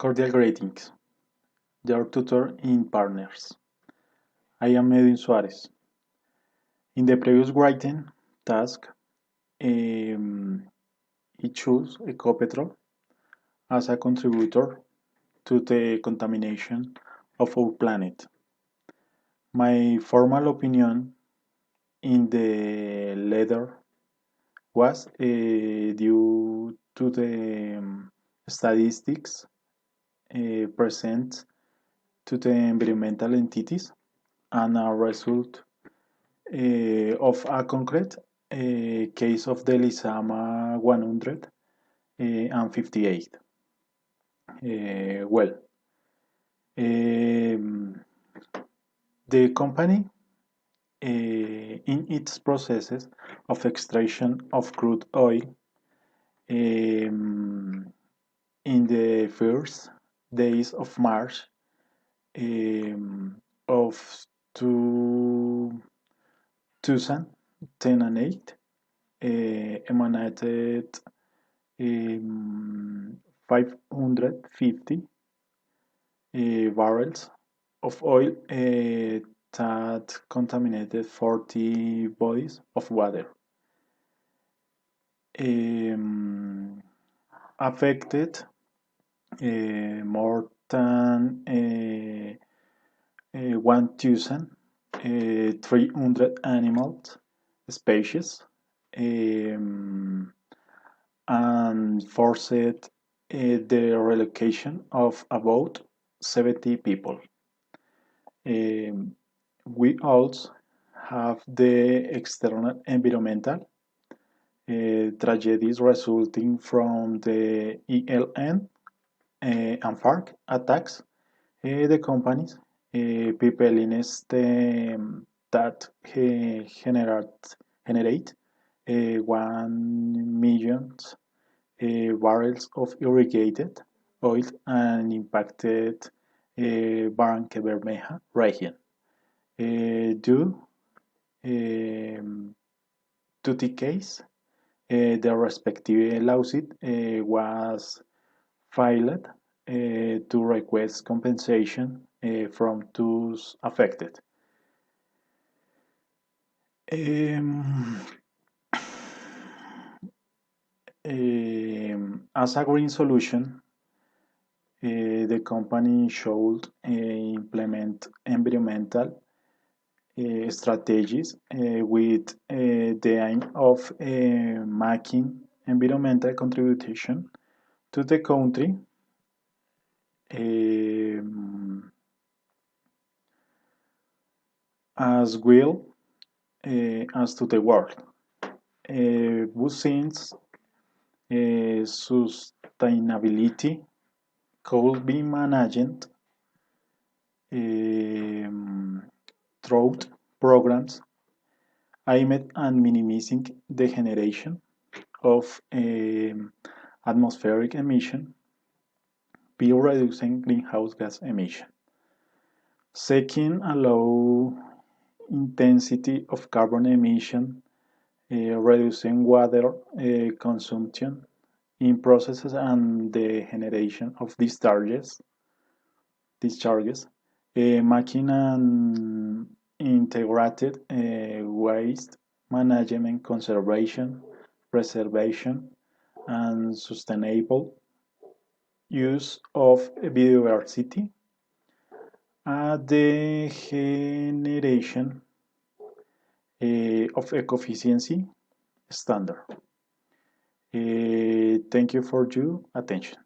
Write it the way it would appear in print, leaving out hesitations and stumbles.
Cordial greetings, dear tutor in partners. I am Edwin Suarez. In the previous writing task, I chose Ecopetrol as a contributor to the contamination of our planet. My formal opinion in the letter was due to the statistics present to the environmental entities and a result of a concrete case of the Lisama 158. Well, um, the company in its processes of extraction of crude oil in the first days of March of 2010 and 8 emanated 550 barrels of oil that contaminated 40 bodies of water. Affected more than 1,300 animal species and forced the relocation of about 70 people. We also have the external environmental tragedies resulting from the ELN and FARC attacks. The companies, people in that generate 1 million barrels of irrigated oil and impacted Barranca Bermeja region. Due to the case, the respective lawsuit was filed to request compensation from those affected. As a green solution, the company should implement environmental strategies with the aim of making environmental contribution to the country as well as to the world. Since sustainability could be managed through programs aimed at minimizing the generation of atmospheric emission by reducing greenhouse gas emission. Second, a low intensity of carbon emission, reducing water consumption in processes and the generation of discharges, making an integrated waste management, conservation, preservation, and sustainable use of biodiversity at the generation of eco-efficiency standard. Thank you for your attention.